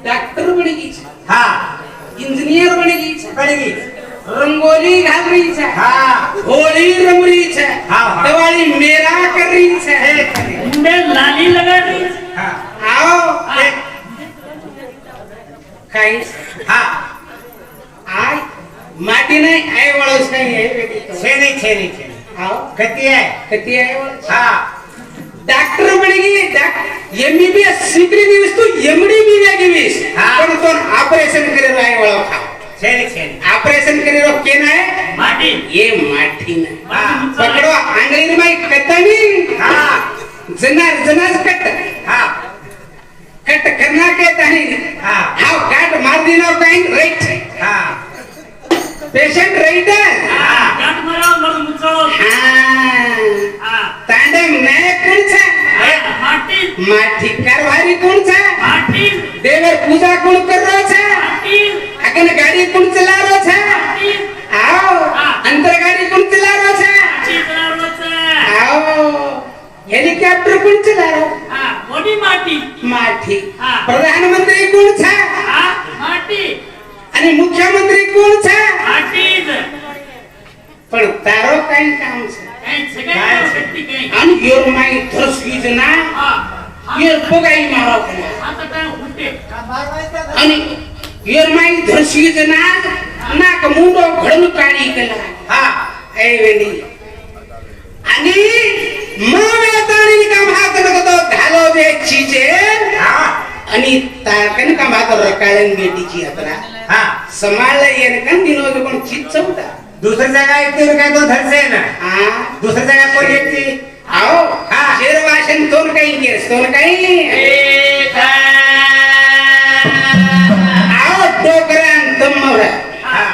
Doctor बनेगी हाँ engineer बनेगी बनेगी रंगोली घाल रही है हाँ होली रंग रही है हाँ। दिवाली मेरा कर रही है मैं लाली लगा रही हूँ। हाँ आओ काही हाँ आय माटी नहीं आय वाला उसका ही है बेटी तो छेनी आओ कती है कती आय वाला हाँ डॉक्टर बनेगी एमबीबीएस सीखरी दिवस तो एमडी भी जागी बीस हाँ। पण तो ऑपरेशन करे आय वाला खा छेनी ऑपरेशन करे रो केना है माटी ये माटी ना हाँ। पकड़ो आंगली में कतनी हाँ जनाज कट हाँ कट करना कहता है हाँ। आओ काट मार देना कहीं राइट हाँ पेशेंट राइट है हाँ। गाठ मारा मर मुचाओ हाँ तांडम नए कौन सा माटी माठी कारभारी कौन सा माटी देवर पूजा कौन कर रहा था माटी अगन गाड़ी कौन चला रहा था माटी आओ अंतर गाड़ी कौन चला रहा था माटी चला रोचा आओ हेलीकॉप्टर कौन चला रहा हाँ मोटी माटी माठी हाँ। प्रधानमंत्री कौन था हाँ माटी आणि मुख्यमंत्री कोण છે माटी पण તારો કઈ કામ છે कहीं सगाई शक्ति कहीं आणि योर माय थ्रस्कीज ना हाँ योर बगाई मारो आता काय उठे आणि योर माय थ्रस्कीज ना नाक मुंडो घडून काढी केला हाँ ए वेणी आणि मग ताणी काम हात नको घालो दे चीजे हाँ आणि ताकन काम हात रकाळन बेटीची यात्रा हाँ समाळला येन कन दिनो कोण चीज चौदा दूसरी जगह एक दिन का तो धर से ना आ दूसरी जगह कोई एक थी आओ हाँ। शेर वाशन तोन काही केस तोन काही आओ डोकरान दमर हाँ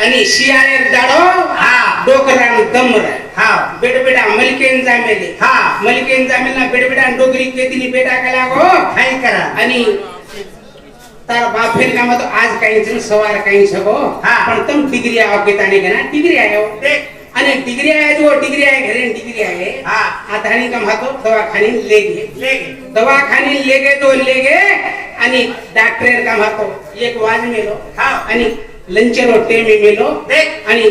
आणि शियाळे दाडो हाँ। डोकरान दमर हाँ बेडबेडा मलकेन जामेले हाँ। मलकेन जामेला बेडबेडा डोगरी केदिनी बेटा कला गो नहीं करा आणि तार बाफेर का मत आज काही जण सवार काही सगो हाँ। पण तम डिग्री आओ के ताने गना डिग्री आयो देख आणि डिग्री आहे जो डिग्री आहे घरे डिग्री आहे हाँ। आता आणि का महतो दवाखाने ले गे ले गए दवाखाने ले गे तो ले गे आणि डॉक्टर का महतो एक वाज मेलो हाँ। आणि लंचरो टेमी मेलो देख आणि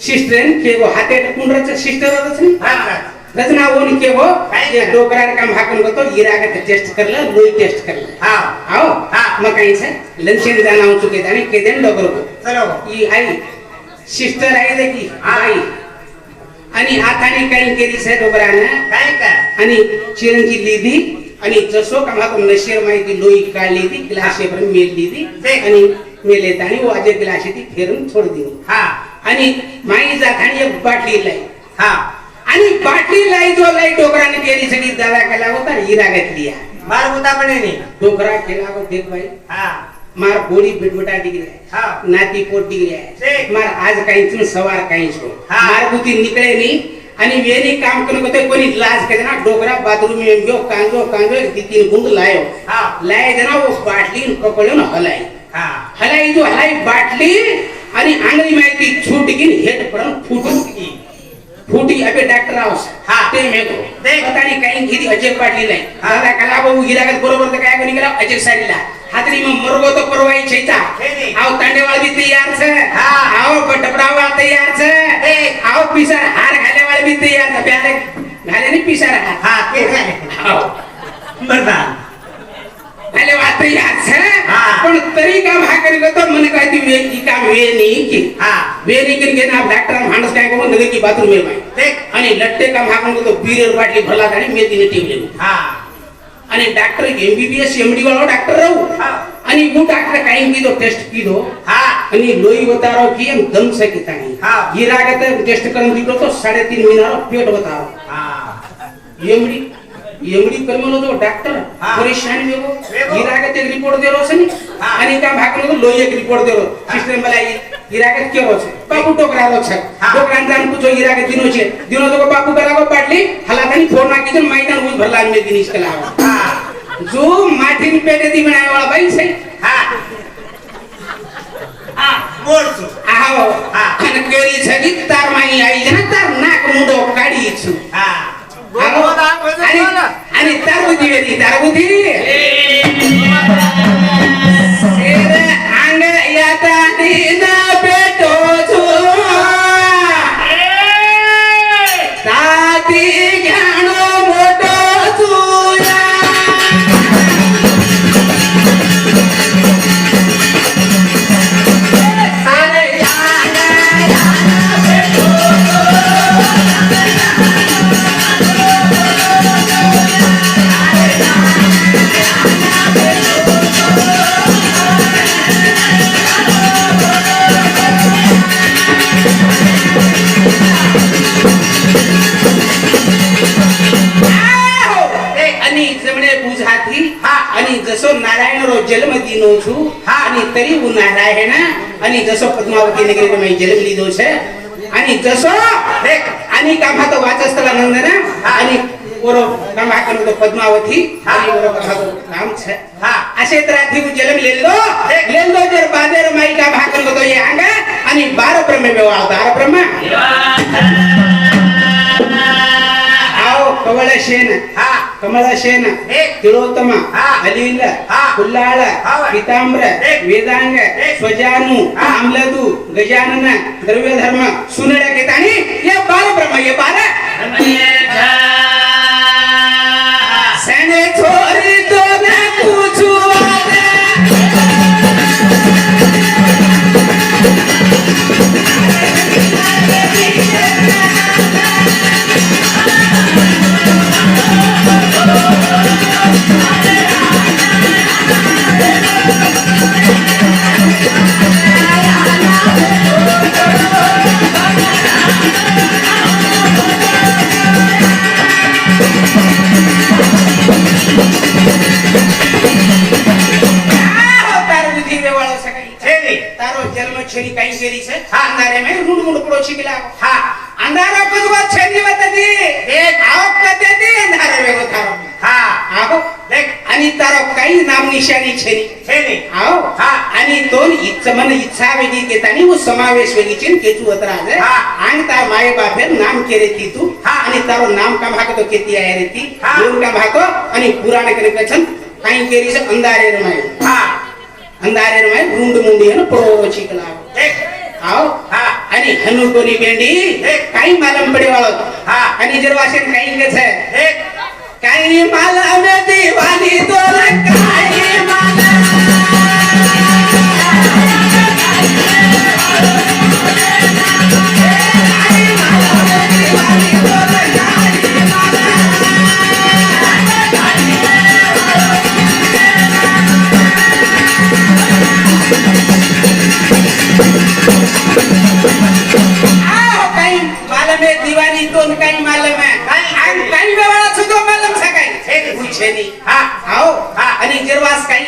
सिस्टर के वो हाते कुंडरच सिस्टर होतच नाही हाँ रचना होन के वो काय ये डोकरार काम हाकन को तो इरागत टेस्ट करला लोई टेस्ट करला हाँ आओ हाँ। मग काही से लंचन जाना हो चुके जाने के दिन डोकर को चलो ई आई सिस्टर आई देखी हाँ। आई आणि हाताने काही केली से डोकरानं काय कर आणि चिरंजी लिधी आणि जसो का मातो नशीर माहिती लोई काढली ती ग्लास पर मेल दी देख। आणि मेले तानी वो आजे ग्लास ती फेरून छोड दी हाँ आणि माई जातानी एक बाटली लाई हाँ आणि बाटली लाई जो लाई डोकराने केली सगळी दादा केला होता हिरा घेतली मार बुता बने नहीं डोकरा केला को देख भाई हाँ मार बोडी बिटबिटा डिग्री आहे हाँ नाती पोट डिग्री आहे देख। मार आज काही सवार काही छो हाँ। मार बुती निकळे नाही आणि वेरी काम करून होते कोणी लाज करे ना डोकरा बाथरूम में गयो कांजो एक तीन गुंड लायो हाँ लाए जना वो बाटली पकड़ो ना हलाई हाँ हलाई जो हलाई बाटली आणि आंगली में की छूट गिन हेड पर फूटी अबे डॉक्टर हाउस हाँ। ते मेको देख। पता नहीं कहीं गिरी अजय पाटली नाही हाँ। दादा कला बाबू गिरागत बरोबर तर काय कोणी गेला अजय साडीला हातरी में मरगो तो परवाई छैता नहीं। आओ तांडेवाल भी तैयार छे हाँ। आओ बटपड़ावाल तैयार छे देख। आओ पिसर हार घाले वाले भी तैयार छे प्यारे घाले नहीं पिसर हार हाँ के घाले। आओ मर्दान घाले वाले तैयार छे हाँ। पण तरी काम हा करी तो मने कहती वे की काम वे नहीं की हाँ वे नहीं करके ना डॉक्टर मानस काय को नगर की बाथरूम में भाई देख आणि लट्टे काम हा को तो बीर बाटली भरला आणि मेदीने टेबले हाँ आणि डॉक्टर एमबीबीएस एमडी वाला डॉक्टर रहू हाँ आणि वो डॉक्टर काही की दो टेस्ट की दो हाँ आणि लोई बतारो की हम दम से की तानी हाँ। ये रागत टेस्ट करन दिलो तो 3.5 महीना पेट बताओ हाँ एमडी करमलो तो डॉक्टर हाँ। परेशान में वो वेगो। ये रागत एक रिपोर्ट दे रो सनी हाँ। आणि का भागनो तो लोई एक रिपोर्ट दे रो सिस्टम मलाई ये रागत के रो छे बाबू टोकरा रो छे हाँ। डॉक्टर जान पूछो ये रागत दिनो छे दिनो तो बाबू करा को पाटली हलातानी फोन ना की मैदान उस भरला में दिनिस कला हाँ जो माठीन पेटे दी बनाए वाला भाई सही हाँ हाँ बोल सु आओ हाँ। आणि केरी छगी तार माई आई जना तार नाक मुंडो काढी छु हाँ आओ. आणि आणि तारबुदी वेरी तारबुदी शेर अंग याता दिन पेटो छु ताती घ्याणो मोठो छुया सारे आणि जमणे बुझाती आणि जसो नारायण रो जन्म दिनो छु आणि तरी उ नारायण आणि जसो पद्मावती नगरी में जन्म लीधो छे आणि जसो आणि कामात वाचस्तला नंदन आणि ओरो कामा करतो पद्मावती आणि ओरो कामातो नाम छे असे तराथी उ जन्म लेलो जर बादेर माई का भाकन तो ये आंगा आणि 12 ब्रह्म व्यवहार 12 ब्रह्म आओ कमलशेन तिलोत्तम अलील कुल्लाळ पीताम्र वेदांग स्वजानु आमलदु गजानन द्रव्यधर्म सुनड केतानी ये 12 ब्रह्म ये 12 सने छोरी तो न पूछू तारो जन्म छेरी काई गेरी छे अंधारे में रुंड मुंड पड़ो छिकला अंधारा पदवा छेनी वतदी आओ कते दी अंधारे में थारो आओ देख आणि तारो काई नाम निशानी छेनी आओ आणि दोन मन इच्छा वेगी केतानी वो समावेश वेगी चिन केतु अतराज आंग तार माये बापे नाम केरे ती तू आणि तारो नाम का भाग तो केती आहे रे ती दोन का भाग आणि पुराण करे कछन काई केरी से अंधारे में अंधारे में रुंड मुंडी है पड़ो छिकला आओ आणि हनुटोनी बेंडी काही मालम पडे वाळो आणि जरवाशन काही के छे काही माला में दीवानी तो काही माला दीवानी दोन काही मालम आहे काही वेळा सुद्धा मालम सकाळी छेनी आओ आणि जरवास काही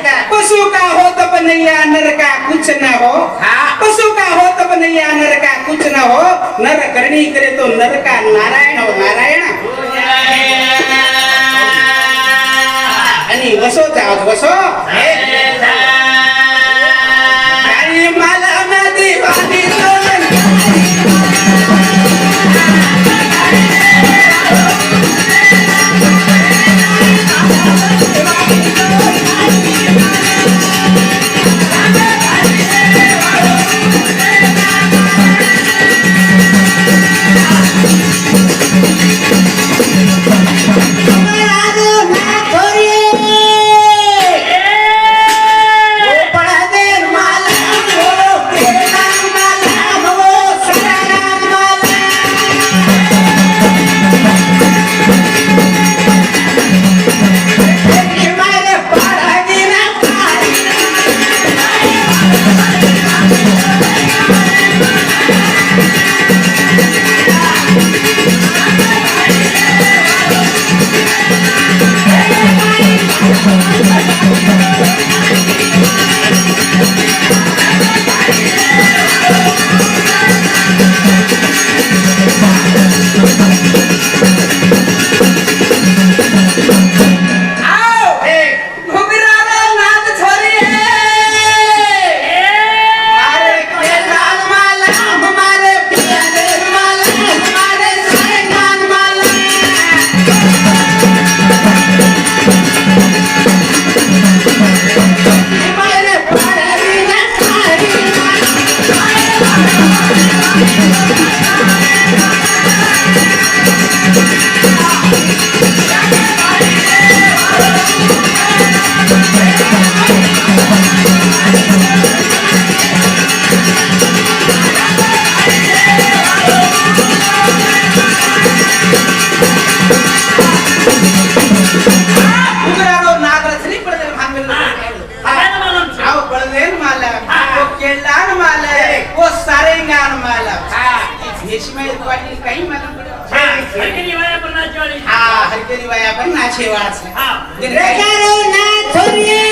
का पशु का हो तो बनैया नर का कुछ न हो पशु का हो तो बनैया नर का कुछ न हो नर करनी करे तो नर का नारायण हो नारायण आणि वसो जाओ वसो काही मालम दीवानी दोन हरकेली वाया पण नाचे वाच हा. रेगारो ना थोरिये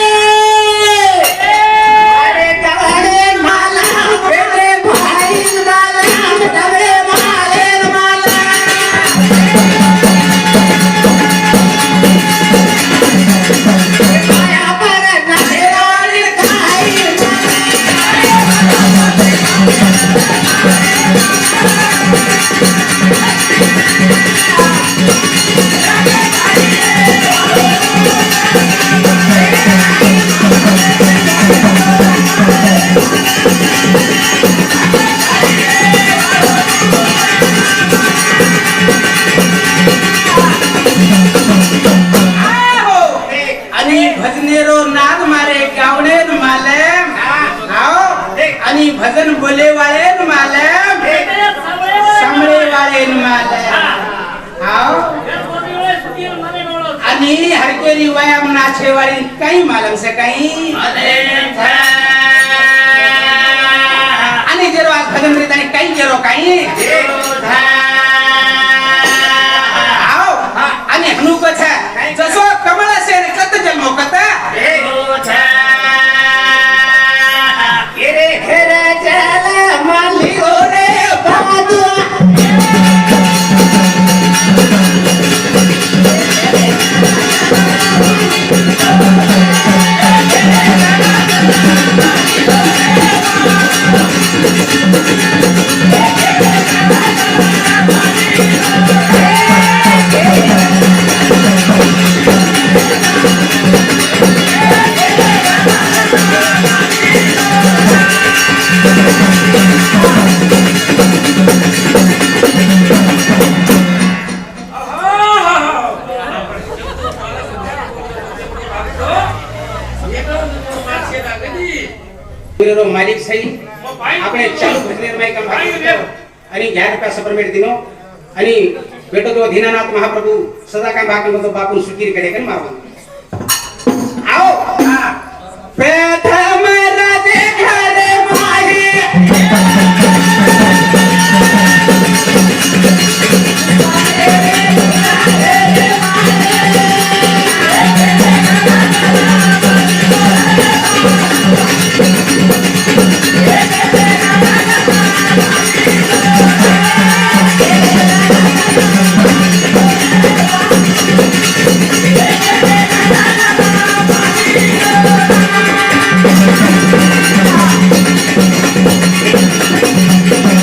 अरे डबडे माला बेटे भाई माला डबडे माले माला माया पर नाचे वाली खाई आणि भजनेरो नाद मारे गावणे माले आओ आणि भजन बोले वाले माले समळे वाले माले आओ आणि हरकेली व्यायाम नाचे वाली काही मालम से काही आणि जेरो आज भजन रीत आणि काही जेरो काही आओ आणि हनु कथा जसो कमळ असेल कत जन्मो कथा रे घेरे चला माली ओरे बादू रो मालिक सही આપણે ચાલુ ભજનેર માં કામ અને 11 રૂપિયા સપરમેન્ટ દીનો અને બેટો તો દીનાનાથ મહાપ્રભુ સદા કામ બાકી તો બાપુ સુકીર કરે કન મારવા आओ प्रथम राधे घरे माही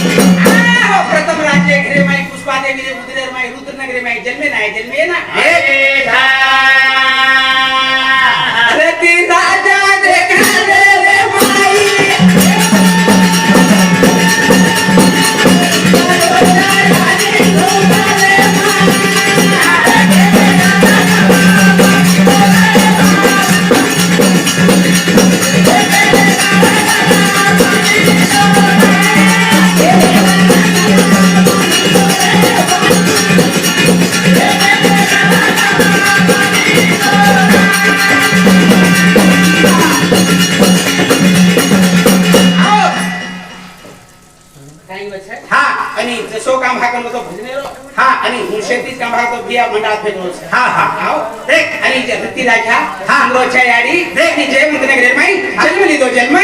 प्रथम राज्य घरे माई पुष्पा देवी रे उदरेर माई रुद्र नगरे माई जन्मे ना रति राजा देखा रे माई हा आणि जसो काम हाकन तो भजनेरो हा आणि मुशेतीच काम हाकतो बिया मंडळात फेडलो हा हा आओ देख आणि जे रती राजा हा लोचा याडी देख नि जय मुद्रे घरे माई जन्म लिदो जन्म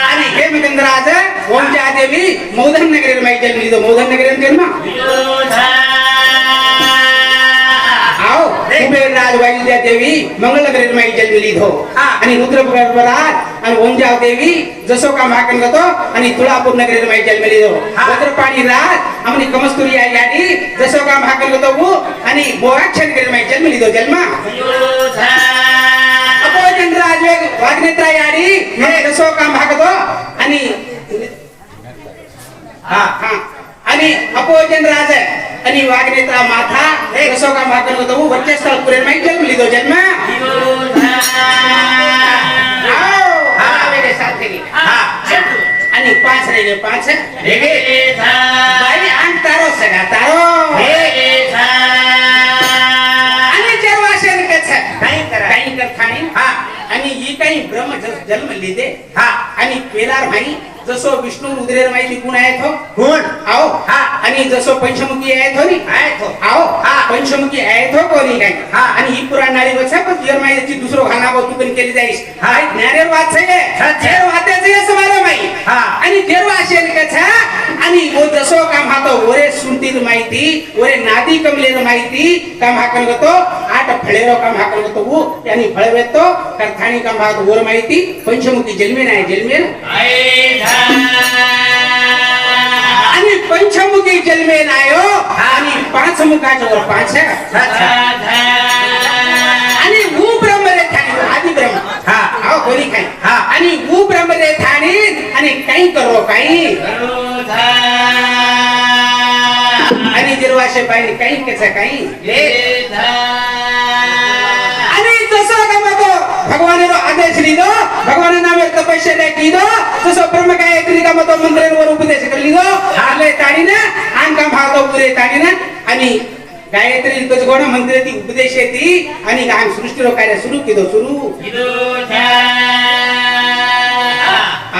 आणि हे मिकंदराज ओमजा देवी मौधन नगरे माई जन्म लिदो मौधन नगरे जन्म आओ कुबेर राज वाइल्जा देवी मंगल नगरे माई जन्म लिदो आणि रुद्र राज आणि ओमजा देवी जसो का माकन गतो आणि तुळापूर नगरे माई जन्म लिदो भद्रपाणी राज आणि कमस्तुरी याडी जसो का माकन गतो वो आणि मोराक्षण नगरे माई जन्म लिदो जन्म अपोजन राज वाग्नेत्रा याडी जसो का माकतो आणि हा हा आणि अपोजन राज आणि वाग्नेत्रा माथा जसो का माकन गतो वो वच्चे स्थळ पुरे माई जन्म लिदो जन्म आणि 5 रेगे 5 बाई आण तारो सगा तारो आणि जरवाशन कछ काही कर खाणी हा आणि ही काही ब्रह्म जन्म लिदे हा आणि पेलार भाई जसो विष्णू उदरेर माहिती कोण आहे तो कोण आओ हा. आणि जसो पंचमुखी आहे तो नी आहे तो आओ हा. पंचमुखी आहे तो कोणी काय हा. आणि ही पुराण नारी वचा पण जर माहिती दुसरो खाना तू पण केली जाईस हा. ज्ञानेर वाच आहे अच्छा. जेर वाचायचं आहे समाला माई हा. आणि जेर वाचेल कथा आणि वो जसो काम हातो ओरे सुंटीर माहिती ओरे नादी कमलेर माहिती काम हाकल गतो आठ फळेरो काम हाकल गतो वो यानी फळवेतो करथाणी काम हात ओर माहिती पंचमुखी जन्मेन आहे जन्मेन आणि पंचमुखी जन्मेन आयो आणि पाच मुखाच्या वर पाच अच्छा आणि वो ब्रह्म रे ठाणी आदि ब्रह्म हा. आओ कोणी काय हा. आणि वो ब्रह्म रे ठाणी आणि काही करो काही आणि जिरवाशे पाहिजे काही कसं काही आणि जसं का मग भगवानेरो आदेश लिदो भगवान नामे तपस्या कीदो जसं ब्रह्म गायत्री का मग मंत्रेवर उपदेश कर लिदो आले ताडीने आन का भागो पुरे ताडीने आणि गायत्री गजगोण मंत्रे ती उपदेश येती आणि आम सृष्टीरो कार्य सुरू कीदो सुरू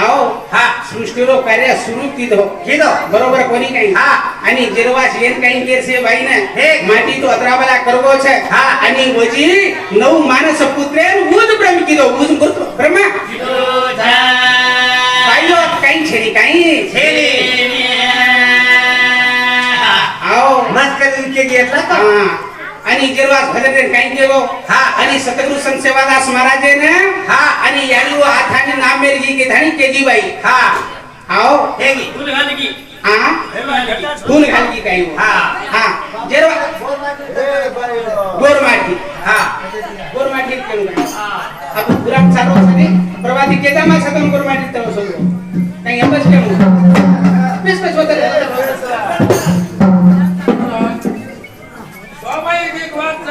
आओ हा. सृष्टीरो कार्य सुरू कीदो किदो बरोबर कोणी काही हा. आणि जिरवास येन काही केरसे बाई ना हे. माटी तो अतराबला करगो छे हा. आणि वजी नऊ मानस पुत्रे उज ब्रह्म कीदो उज ब्रह्मा बाईलो काही छेडी काही छेडी. आओ मस्त इनके घेतला का हा. आणि जिरवास भजन काही केलो हा. आणि सतगुरु संत सेवादास महाराजे ने हा. आणि यानी वो हाताने नाम मेलगी की धाणी केजी बाई हा आओ हे घे. हा फूल घालगी काही वो. हा. हा जिरवा गोरमाटी हा गोरमाटी केलो काय आपण गुराम चालू असते प्रभाती केदा मा सगळं गोरमाटी तव सगळं काही अबज केलो बेस बेस होतं स्वाभाविक एक बात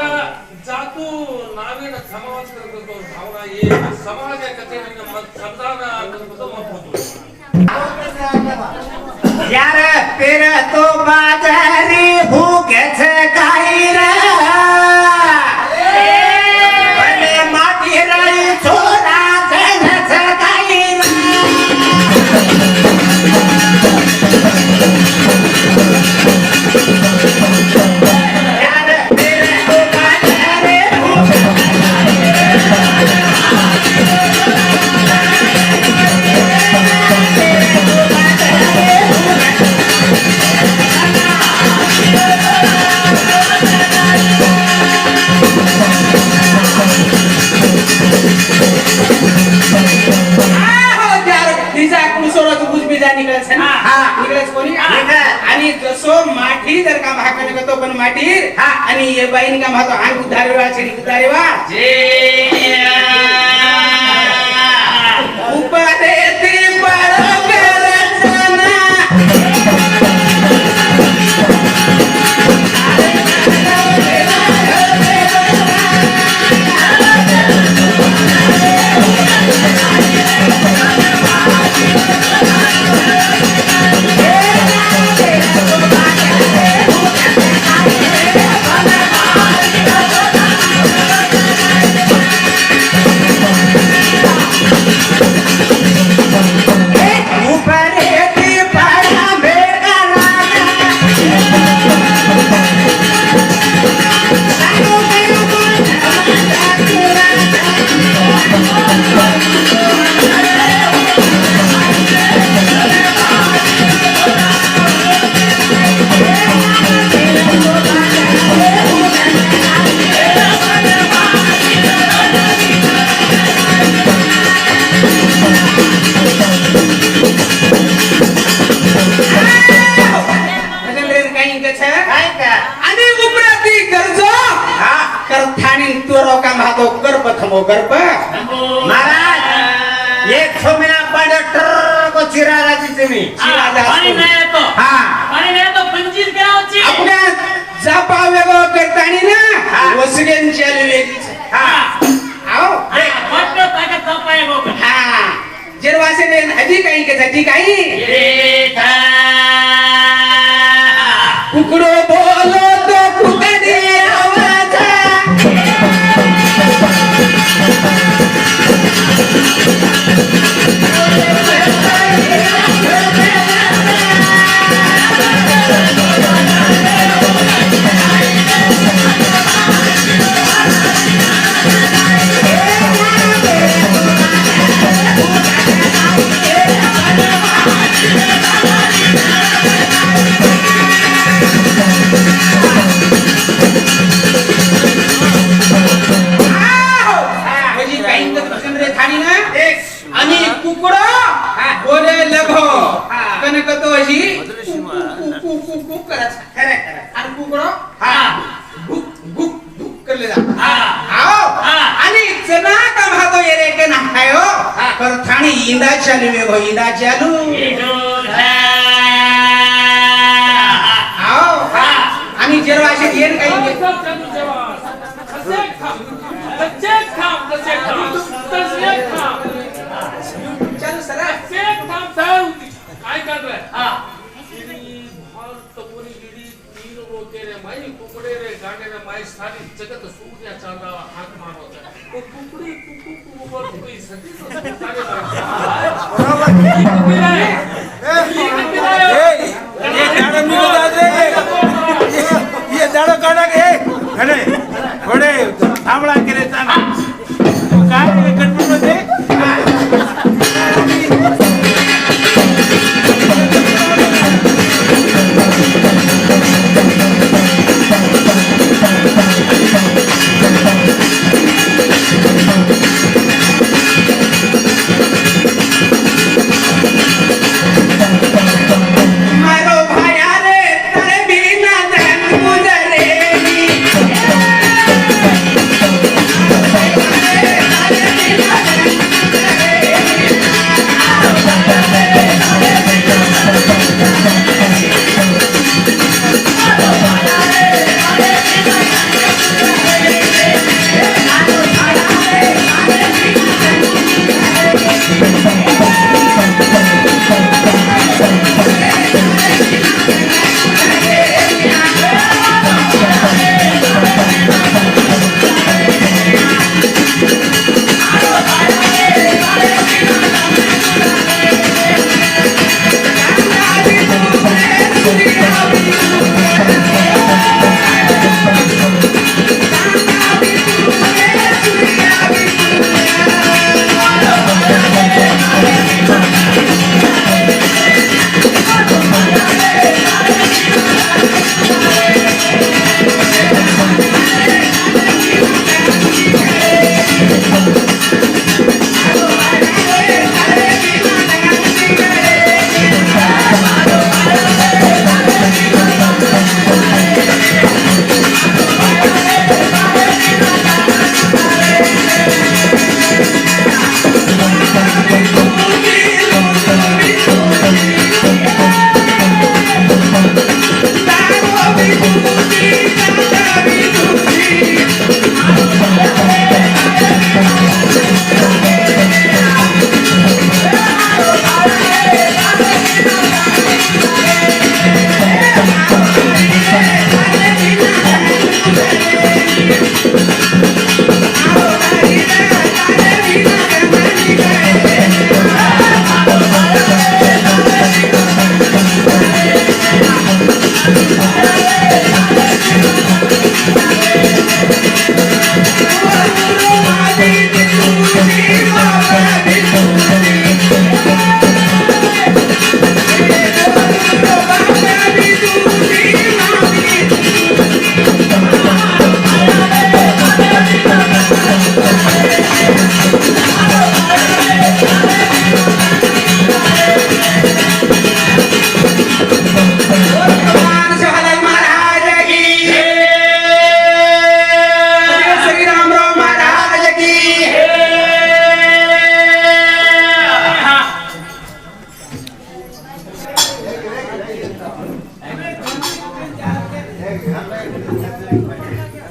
जातू नावेन समाज करतो भावना ये समाज आहे कथे मत समजावना करतो मत होतो यार पेर तो बाजारी भूकेच काही रे भले माती राई छोरा जगच काही यार पेर तो बाजारी आणि जसो माठी जर का भाकने गतो पण माठी आणि ये बाईन का मातो आंग उधारेवा छेडी उधारेवा उपरे ती बरोबर रचना गर्भ महाराज एक सोमेना पाड़ को चिरा राजी तुम्ही पाणी नाही येतो हा पाणी नाही येतो पंचीस गावची आपल्या जापा वेगळं करतानी हा. ना वसगेंच्या वेगळीच हा आओ वाटत काय तपाय गो हा जरवासे हजी काही के हजी काही कुकडो बोलो तो कुकडी आवाज केले जा हा आओ हा. आणि चना का भातो येरे के ना खायो पर थाणी इंदा चालू में हो इंदा चालू आओ आणि जेव्हा असे येन काही चालू सरा काय करताय हा तपोरी गिडी तीन रोके रे माई कुकडे रे गाणे रे माई सारी जगत सूर्या चांदा हात मारवत तो कुकडी कुकू कुकडी सती सारे ये दाड़ा मिल जाते ये दाड़ा काढा के खडे थोडे थांबळा केले ताना काय गडबड मध्ये मारो भाया रे तेरे बिना दिन गुजरेगी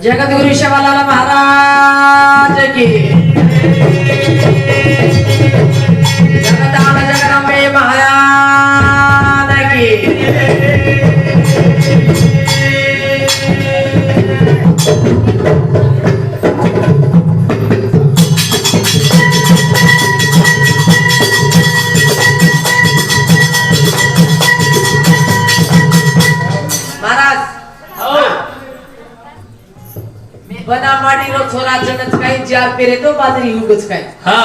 जगद्गुरु शिवालाल महाराज की जगदान जगदंबे महाराज की महाराज बना माटी रो छोरा जनच काही चार पेरे तो बाजरी उगच काय हा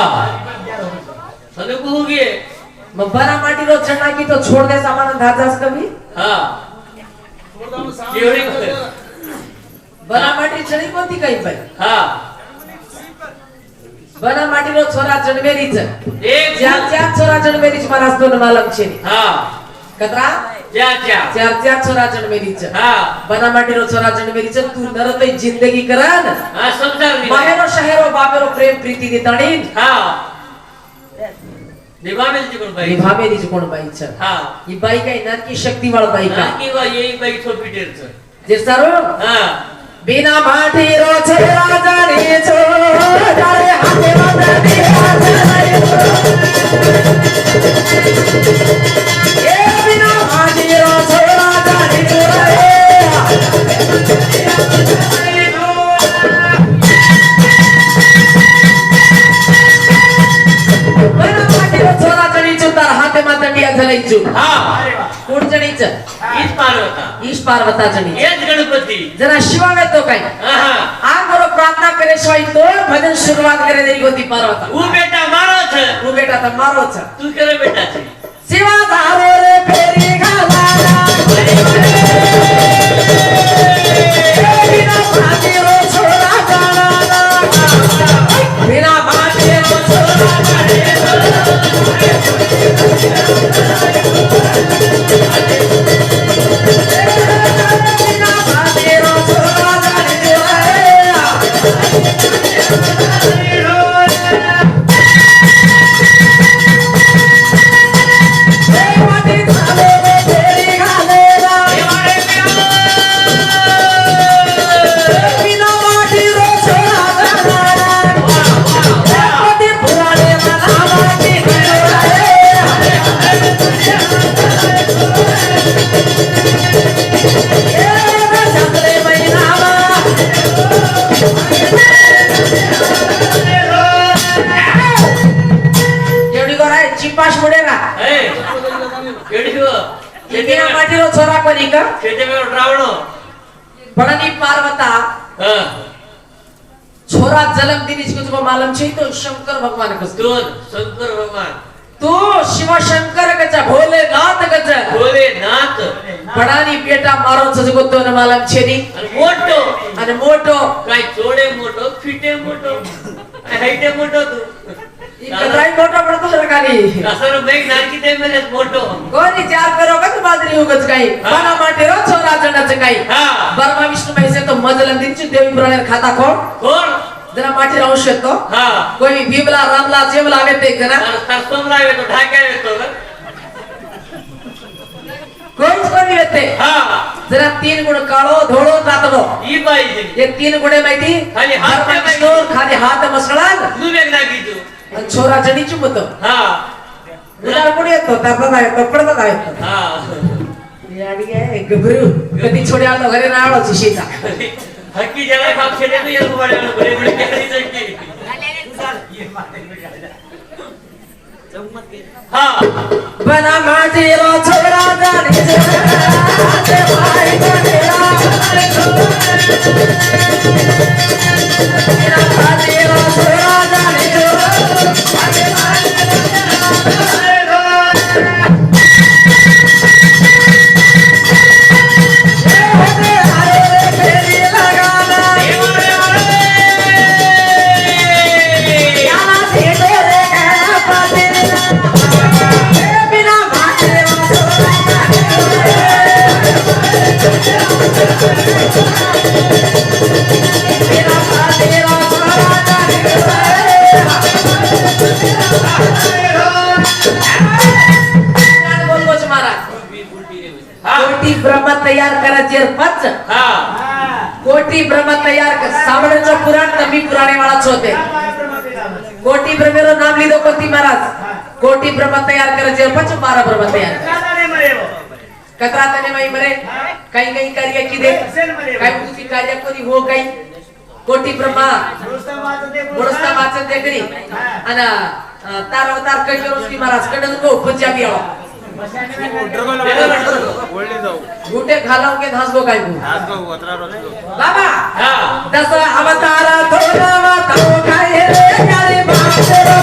तने को होगे मग बना माटी रो चना की तो छोड़ दे सामान धाजास कभी हा केवढी होते बना माटी चणी कोणती काही पाय हा बना माटी रो छोरा जन्मेरीच एक ज्या छोरा जन्मेरीच महाराज दोन मालक छे हा कतरा चार छोरा जन्मेली छ बना माटीरो छोरा जन्मेली छ तू नरतै जिंदगी करन माहेरो शहरो बापेरो प्रेम प्रीति दे तणी निभावेली जी कोण बाई छ ही बाई काय नरकी शक्ती वाला बाई का जे सरो बिना माटीरो छोरा जाने छो जाने हाथे मदनी ए बिना माटीरो छोरा जाने छो बिना माटीरो छोरा जाने छो तार हाथे मदनी झलाई छु कोण जणी छ ईश पार्वता जणी गणपती जरा शिवावे तो काय आगरो प्रार्थना करे शिवाय तो भजन शुरुआत करे देरी होती पार्वता बेटा मारो छ तू बेटा त मारो छ तू करे बेटा छे शिवा धारो रे फेरी घालाला बिना भातीरो छोरा जाना बिना भातीरो छोरा चिपाश मुडेगा इतना माटीरो छोरा कोनी का बड़नी पार्वता छोरा जन्म दिन इसको तुम मालूम छे तो शंकर भगवान का शंकर भगवान तो शिव शंकर कचा भोलेनाथ बड़ानी बेटा मारो छ तो न मालूम छे नी मोटो काय छोडे मोटो फिटे मोटो हाइटे मोटो तू कतराई मोटो पड़तो सरकारी असर बेग नाकी ते मेले मोटो कोनी चार करो का बादरी उगच काही बना माटेरो छोरा जणाच काही बर्मा विष्णु महिसे तो मजलन दिन ची देवी पुराण खाता कोण जरा माटी राहू शकतो कोई भीमला रामला जेवला आवे ते जरा सरसोमला आवे तो ढाके आवे तो कोणी येते जरा 3 गुण काळो धोळो जातलो ई बाई ये 3 गुणे माहिती खाली हात खाली हात मसळा तू वेग नाकी तू छोरा जणीची मत गुलाल कोणी येतो तापला आहे कपडा आहे याडी आहे गबरू कधी छोड्या आलो घरे ना आलो शिशीता हक्की जगह बाप छेले तो ये बड़े बड़े बड़े केली चटकी बना माटीरो छोरा जाने छे भाई बनेरा बना माटीरो छोरा जाने छे कोटी ब्रह्म तयार करायचे पाच कोटी ब्रह्म तयार सावळेचं पुराण नबी पुराणे वाळाच होते कोटी ब्रह्मेरो नाम लिदो कोती महाराज कोटी ब्रह्म तयार करायचे पाच 12 ब्रह्म तयार कतरा तने माई मरे काही काही कार्य किदे काही तुझी कार्य कोणी हो काही कोटी ब्रह्मा मोरस्ता वाचन देखणी आणि तार अवतार कजरोस्ती महाराज कडन को पंजाबी आवा गुटे घालाओगे घास गो काय बाबा दस अवतार थोड़ा बताओ काय रे काले बातेरो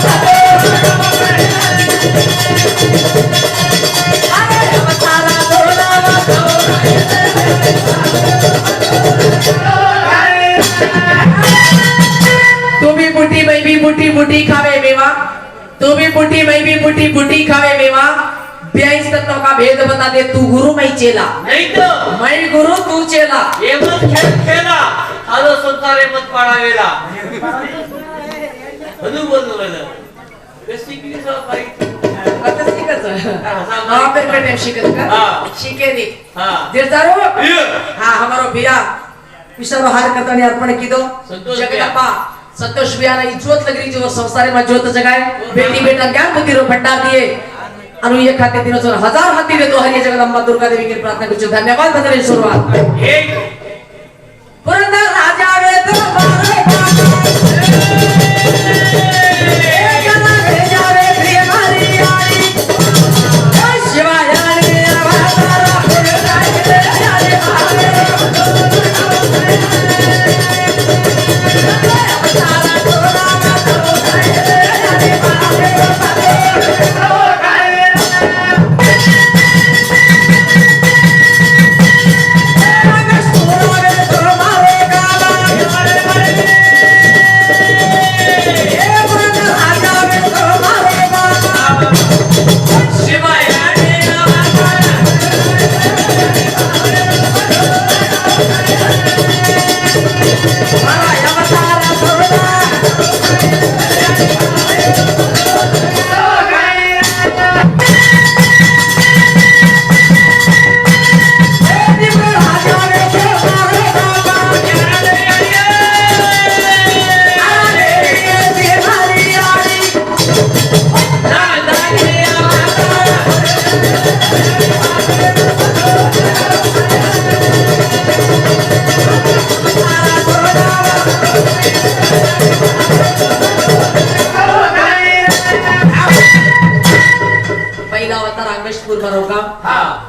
अरे अवतार थोड़ा बताओ तुम्ही बुटी मैं भी बुटी बुटी खावे मेवा तुम्ही बुटी मैं भी बुटी बुटी खावे मेवा 22 तत्व का भेद बता दे, तू गुरु मैं चेला, नाही तर मैं गुरु तू चेला. हे मत खेळ खेळा आलो संसारे मत पाडावेला म्हणून बोललो मला कशी किती सफाई आता शिकत हाँ फिर बेटे शिकत का हाँ. शिके दी हाँ. देरदारो हाँ हमारो भैया विशाल हार करता ने अर्पण की दो संतोष जगदम्बा संतोष भैया ने इज्जत लगरी जो संसारे में ज्योत जगाए बेटी बेटा ज्ञान बुद्धि रो भंडार दिए अनु ये खाते दिनों से हजार हाथी दे तो हरिय जगदम्बा दुर्गा देवी की प्रार्थना कुछ धन्यवाद बंदरे शुरुआत हे पुरंदर राजा वे तो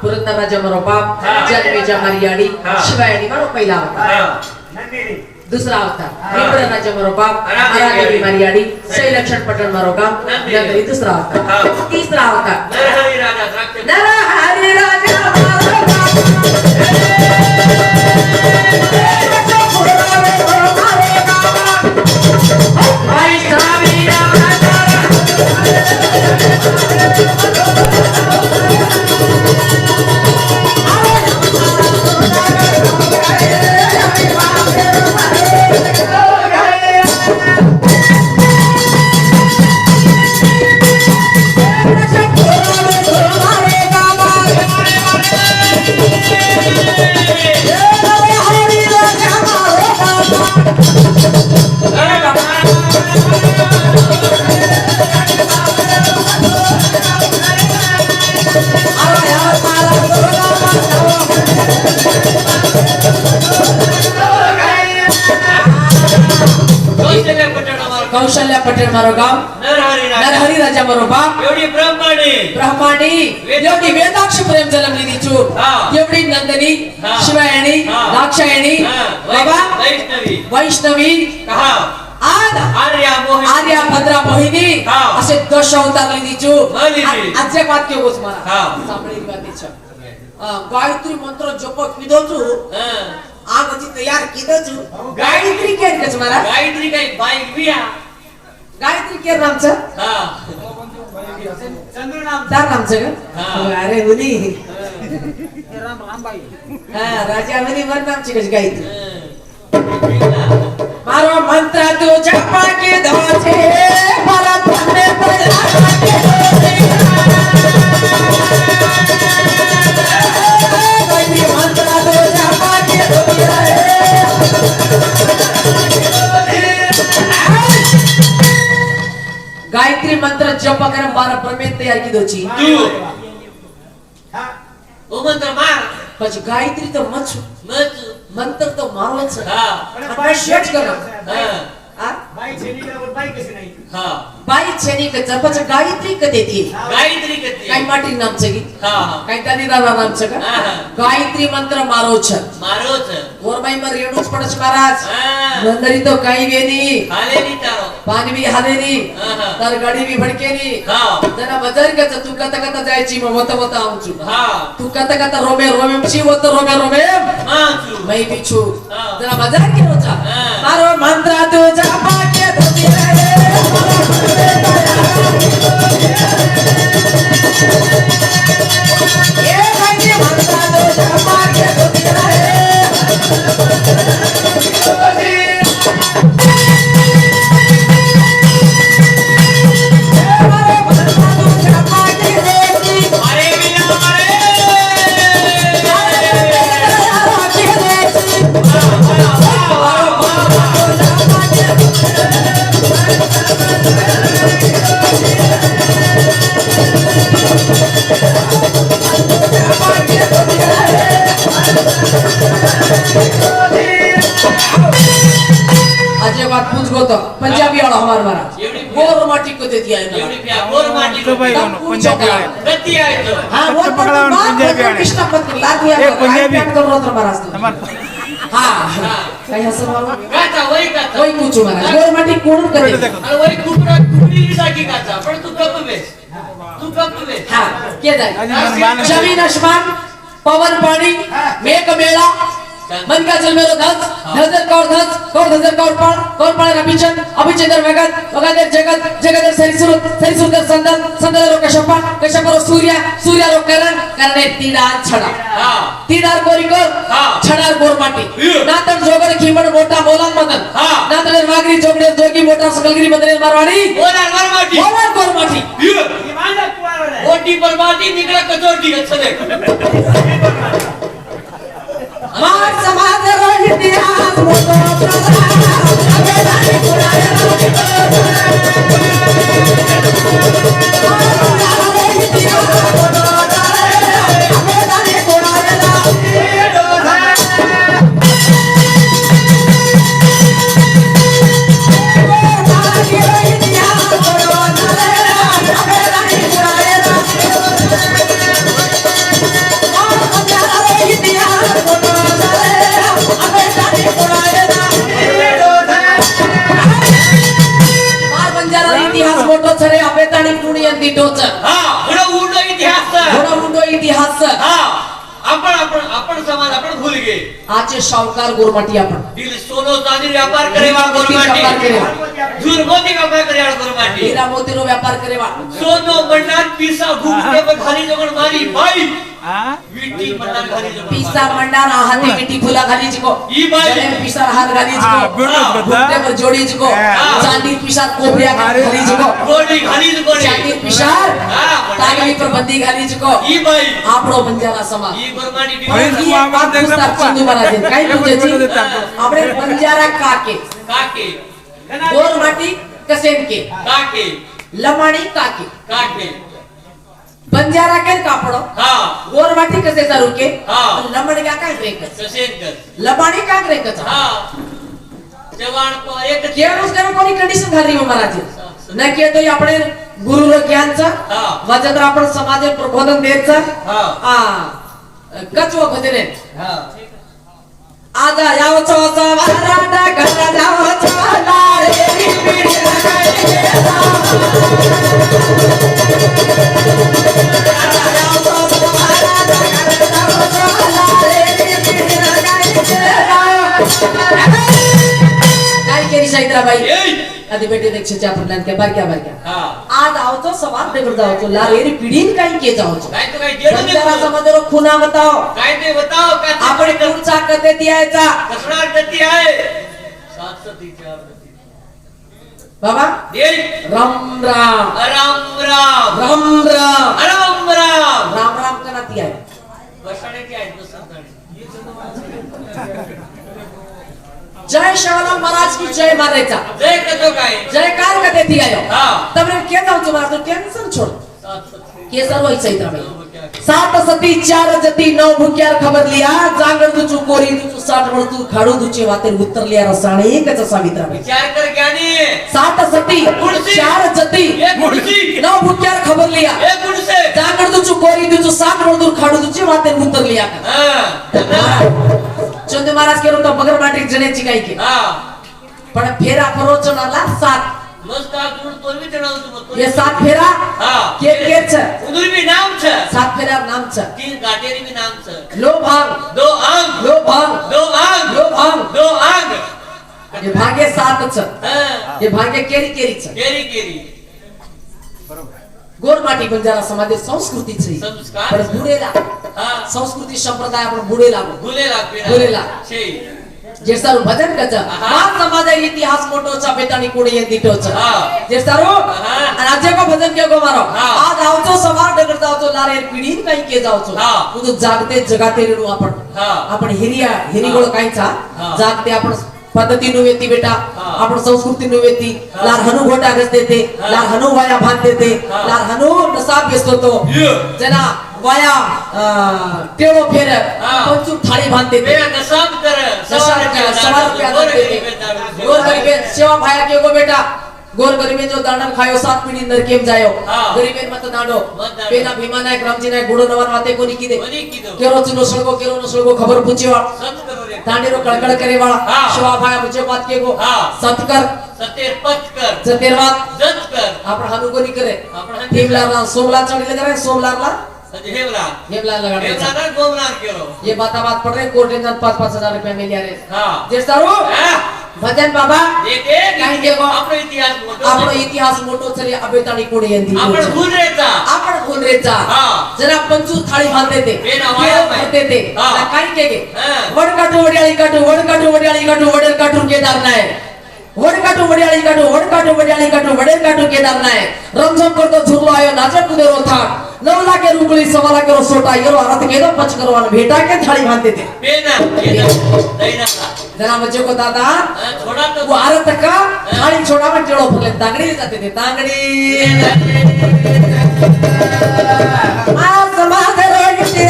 पुरंदर राजा मरो बाप जन्मेजा मरियाडी शिवायनी मरो पहिला अवतार दूसरा अवतार विप्र राजा मरो बाप आरादेवी मरियाडी शैलक्षण पटन मरो गाम नगरी दूसरा अवतार तीसरा अवतार नरहरी राजा द्राक्ष नरहरी राजा मरो कौशल्या पटेल मारो गाव नरहरी राजा मारो बाप एवढी ब्रह्मांडी एवढी वेदाक्ष प्रेम जन्मली दिचू एवढी नंदनी शिवायणी दाक्षायणी बाबा वैष्णवी आर्या भद्रा मोहिनी असे दश अवतार दिचू आजच्या बात के गोस मला सांभळी बातीच गायत्री मंत्र जप किदोचू आगची तयार किदोचू गायत्री केन कच मला गायत्री काही बाईक बिया गायत्री केर नामचं दार नामचं का अरे मुली राजा मुली वर नामची कशी गायत्री मारो मंत्र तुझ्या पाके धोचे मला तुझे मंत्र तुझ्या पाके गायत्री मंत्र जप कर 12 प्रमेय तयार की दोची ओ मंत्र मार પછી ગાયત્રી તો મચ મંત્ર તો મારો જ છે અને ભાઈ શેઠ કરો હા ભાઈ છેની કે ભાઈ કશે નહીં હા ભાઈ છેની કે જપ ગાયત્રી કે દેતી गायत्री कधी કાઈ માટી નામ છે કી હા કાઈ તાની દાદા નામ છે કા ગાયત્રી મંત્ર મારો છે मारो छ ઓરમાઈ માં રેડું જ પડે છે મહારાજ નંદરી તો કાઈ વેની हाले नी तारो पानी भी हाले नी तार गाड़ी भी भड़के नी हां जना बजार का तू कता कता जायची मग होता होता आमचू हां तू कता कता रोमे रोमे ची होता रोमे रोमे माचू मैं बिछू हां जरा बजार के होता मारो मंत्र तुझा पाके धोती रे अरे विला अजय बात पूछ गो तो पंजाबी वाला हमार मारा वो रोमांटिक को देती है एवढी प्या गोर माटी तो भाई तब दोनों पूछ पंजाबी चौका। वाले गती आहे तो हाँ वो तो पकड़ा उन बात पंजाबी करके वाले। कृष्ण पत्र ला दिया एक पंजाबी। कर रहा था महाराज तो हमार हाँ कहीं हसन वाला गाता वही गाता वही पूछो महाराज रोमांटिक कोण बेटा करते देखो अरे वही कुकडी जागी गाता पण तू गप्प बेस हाँ क्या जाए आज मन मान जमीन आसमान पवन पानी मेघ मेला मन का जल मेरो धस धसर कौर धसर कौर पाड़ अभिचंद अभिचंद्र भगत भगत जगत जगत सरिसुर संदल संदल रो कश्यप रो सूर्य रो करण तीडार छड़ा तीडार कोरिकोर छडार गोर माटी नातर जोगड़ खीमण मोटा मोलान मदन नातर वागरी जोगड़े जोगी मोटा सकलगिरी मदने मारवाड़ी बोला माटी मोलान गोर माटी ओटी पर माटी निकला कचोटी अच्छा देख मार समाज रो इतिहास मोटो इतिहास मोठो छरे अपेताणी पुणी अंती टोच थोडा उंडो इतिहास घोडा मुंडो इतिहास आपण समाज आपण भूल गए आचे शाहूकार गोरमाटी आपण दिल सोनो चांदी व्यापार करेवा गोरमाटी झूर मोती व्यापार करेवा गोरमाटी हीरा मोती रो व्यापार करेवा सोनो मंडान पीसा घुमते पर खाली जगण मारी भाई हां विटी मंडान खाली जगण पीसा मंडार हाथे मिट्टी फुला घाली जिको ई बाई गले में पीसा हार घाली हां जिको बिल्कुल बता घुमते पर जोड़ी जिको हाँ। चांदी पीसा कोबरिया घाली जिको गोडी खाली जगण चांदी पीसा तागली पर बंदी घाली जिको ई बाई आपड़ो बंजारा समाज ई गोरमाटी अरे दिवस तू आवाज देख ना पप्पा चिंदू महाराज काय पूछे આપણે બંજારા કાકે काके गोरमाटी कसेन के काके लमाणी काके काके બંજારા के कापड़ो हां गोरमाटी कसे सारू के हाँ। लमण क्या काय रेकच ससेन कर लमाणी का रेकच हां जवान को एक केवळ उसने कोणी कंडिशन घाली महाराज न के तो આપણે गुरु रो ज्ञानचा हाँ। वजन आपण समाज प्रबोधन द्यायचं हां आ कचवा खदरे हां आजा यावचो वाराडा घरा जावचो लारे पिढी काय केली साईत्राबाई ए आधी बेटे देक्षाच्या आपण के बारक्या हां आज आवतो सवाल देवर जावतो लारेरी पिढीन काही के जावतो काय तो काय गेलो बंजारा नाही समाजरो खुना बताओ काय ते बताओ का आपण कुठचा कथे द्यायचा कसणार गती आहे 734 गती बाबा ए राम राम राम राम राम राम राम राम राम राम कनाती आहे बसण्याची आहे बसण्याची जय शिवराम महाराज की जय मारायचा जय कतो काय जयकार कथे थी आयो हां तबरे के जाऊ तुम्हारा तो टेंशन छोड़ 734 के सर्व चैत्राबाई सात सती चार जती नौ भुक्यार खबर लिया जांगड़ दुचू कोरी दुचू साठ वळतू खाडू दुचे वाते उत्तर लिया रसाणी कच सावित्राबाई विचार कर ज्ञानी सात सती मुळशी. चार जती एक मुळशी नौ भुक्यार खबर लिया ए गुण से जांगड़ दुचू कोरी दुचू साठ वळतू खाडू दुचे वाते उत्तर लिया हां चंदू महाराज केलो तो मगर माटी जण्याची काही के हां पण फेरा परोचनाला सात मस्त गुण तोलवी चढाव तू ये सात फेरा हां के छ उदुर भी नाम छ सात फेरा नाम छ तीन गाटेरी भी नाम छ लो भांग दो अंग लो भांग दो अंग लो भांग दो अंग ये भागे सात छ हां ये भागे केरी केरी छ केरी केरी गोरमाटी बंजारा समाज संस्कृती छ संस्कार पण बुडेला हां संस्कृती संप्रदाय आपण बुडेला गुलेला पेरा गुलेला. छे जे सारू भजन कच मा समाज इतिहास मोटो छ बेतानी कोडी ये दिटो छ जे सारू राज्य को भजन के गो मारो आज आवचो सवार डगर जावचो लारे पिढी काही के जावचो उदु जागते जगाते रेणू आपण हिरिगोळ काही चा जागते आपण पद्धती नुवेती बेटा आपण संस्कृती नुवेती लार हनु घोटा गस देते लार हनु वाया बांध देते लार हनु नसाब घेतो तो जना वाया टेळो फेर पंचू थाळी बांध देते नसाब कर सवार गोर गरीबे सेवा भाया के गो बेटा गोर गरीबे जो दांडन खायो 7 पीढ़ी नरकेम जायो गरीबे मत दांडो पेना भीमा नायक रामजी नायक गुडो नवन वाते कोनी कीदे केरो चुनो सळगो केरो न सळगो खबर पूछीवा दांडेरो कळकळ करे वाला सेवा भाया मुझे बात के गो सतकर सतेर पच कर सतेरवात जत कर आपण हानु कोनी करे हेमला सोमला चढले करे सोमला हेवला हेमला लगा हेवला ना गोमनार केरो ये बात पड़ रहे कोर्ट ने 5-5 हजार रुपया मिल रहे हां जे सारू भजन बाबा एक काही देगो आपलो इतिहास मोठो चले अबेताणी कोडी यंदी आपण भूल रेचा जरा पंचू थाळी बांधते ते बेना वाया ते काही केगे वड काटू वडियाळी काटू वडर काटू केदार नाही वड काटू वडियाळी काटू वडर काटू केदार नाही रमझम करतो झुकलो आयो नाचे कुदे रोथा 9 लाख रुपये 1.25 लाख सोटा येरो आरत केदो पच करवान भेटा के थाळी बांधते ते बेना दैना जरा मुझे को दादा छोड़ा तो वो आरत का थाळी छोड़ा मत टेळो फले तांगडी जाते ते तांगडी आ समाज रोईते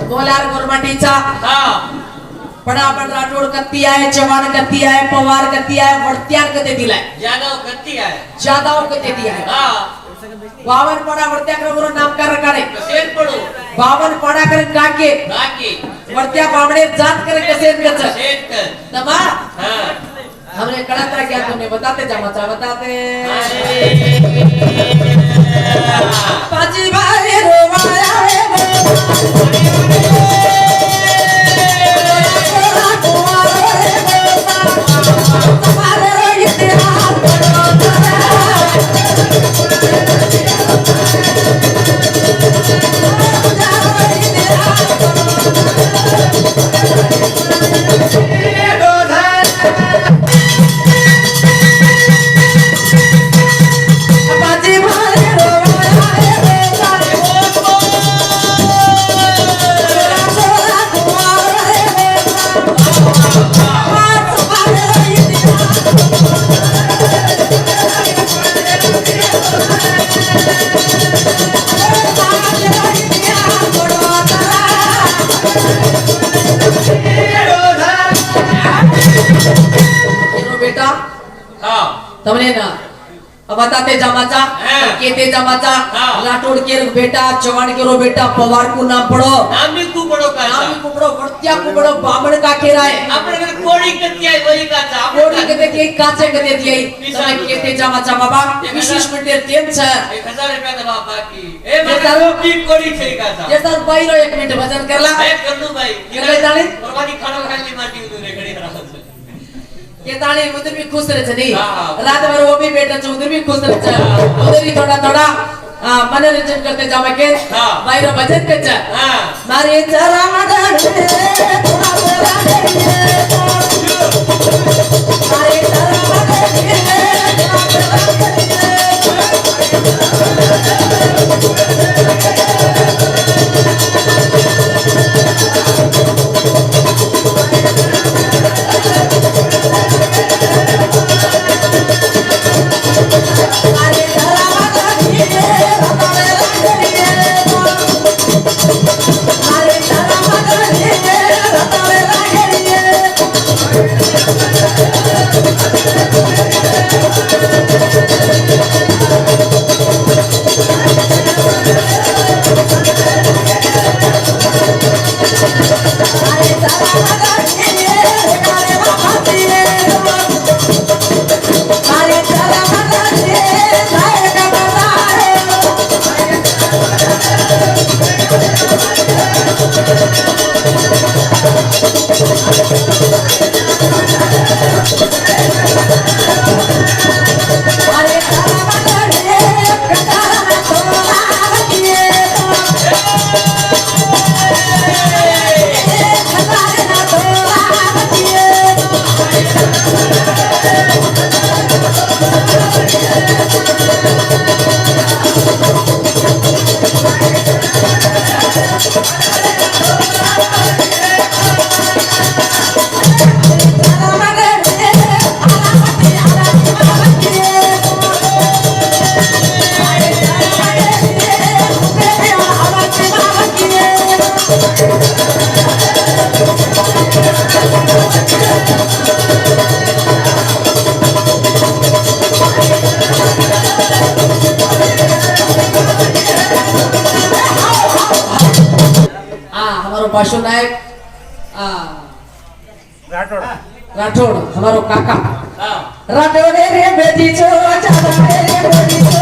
बोलार गुरमाटीचा पण आपण राठोड कत्ती आहे चव्हाण कत्ती आहे पवार कत्ती आहे वडत्यार कते दिलाय जादव कते दिया है बावन पड़ा वडत्या कर नामकार काढे कसेर पडो बावन पड़ा कर काके वडत्या बामणे जात करे कसेर कच तमा हमने कड़ाता क्या तुमने बताते जमाचा बताते पाजी भाई रोवाया तमने ना बताते जमाचा केते जमाचा लाटोड केर बेटा चव्हाण केरो बेटा पवार को नाम पड़ो नामी को पड़ो वडत्या को पड़ो बामण का खेराय आपण कोडी कती आहे वही काचा कोडी कते के काचे कते दिई तमे केते जमाचा बाबा विशेष मंडळ तेम छ 1000 रुपया दबा बाकी ए मारो की कोडी छे काचा ये सर बाईरो 1 मिनिट भजन करला मैं करनु भाई ये जाने परवानी खाना खाली माटी उदू रे घडी खराब ये ताली उधर भी खुश रहे छनी रात भर वो भी बेटा उधर भी खुश रहे छ उधर भी थोड़ा मनोरंजन करते जावे के बाईरो भजन कर छ मारे चरा मदन थोड़ा बोला मारे चरा अरे हमारो पाशो नायक राठोड राठौड़ हमारो काका હા राठौड़ रे बेटी छो चाचा रे बेटी छो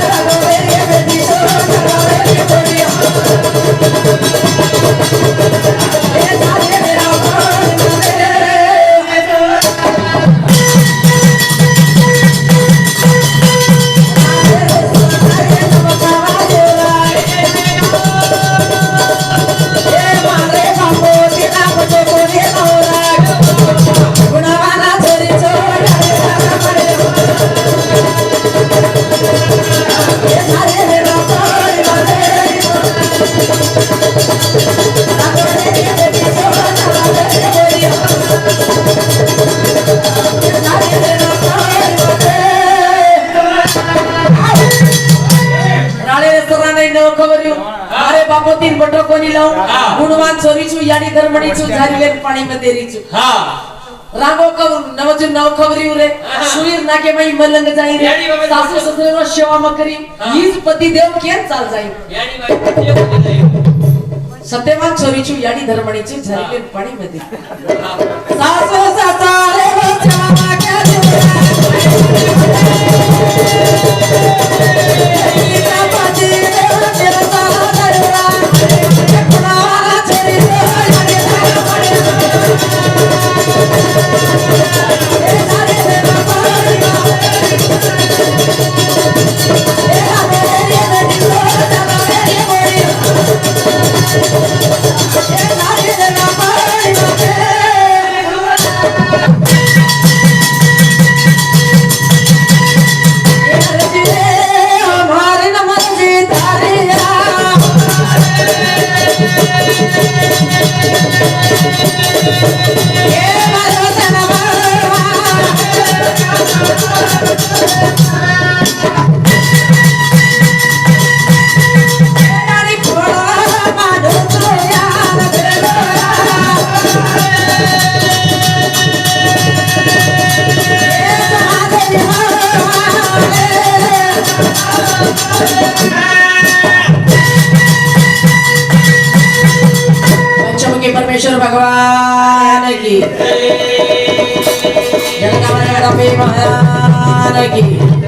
राठौड़ रे बेटी छो चाचा रे बेटी ए सारे मेरा अरे बापो तीन बटो कोनी लाऊं गुणवान छोरी छु यानी धर्मणी छु झारीले पाणी में देरी छु હા रागो कव नवजु नव खबरी रे सुईर नाके मई मलंग जाई रे यानी बाबा सासू ससुरे रो सेवा म करी हीज पति देव केन चाल जाई યાની વાત કેવું બોલી રહ્યું सत्यवान छोरी छु यानी धर्मणी छु झारीले पाणी में देरी હા सासू ससुरे रो सेवा म करी पति देव केन चाल जाई गुणवान छोरी छु यानी धर्मणी हमारे नमन जी धारिया पंचमुखी परमेश्वर भगवान की जगन्नाथ महाराज की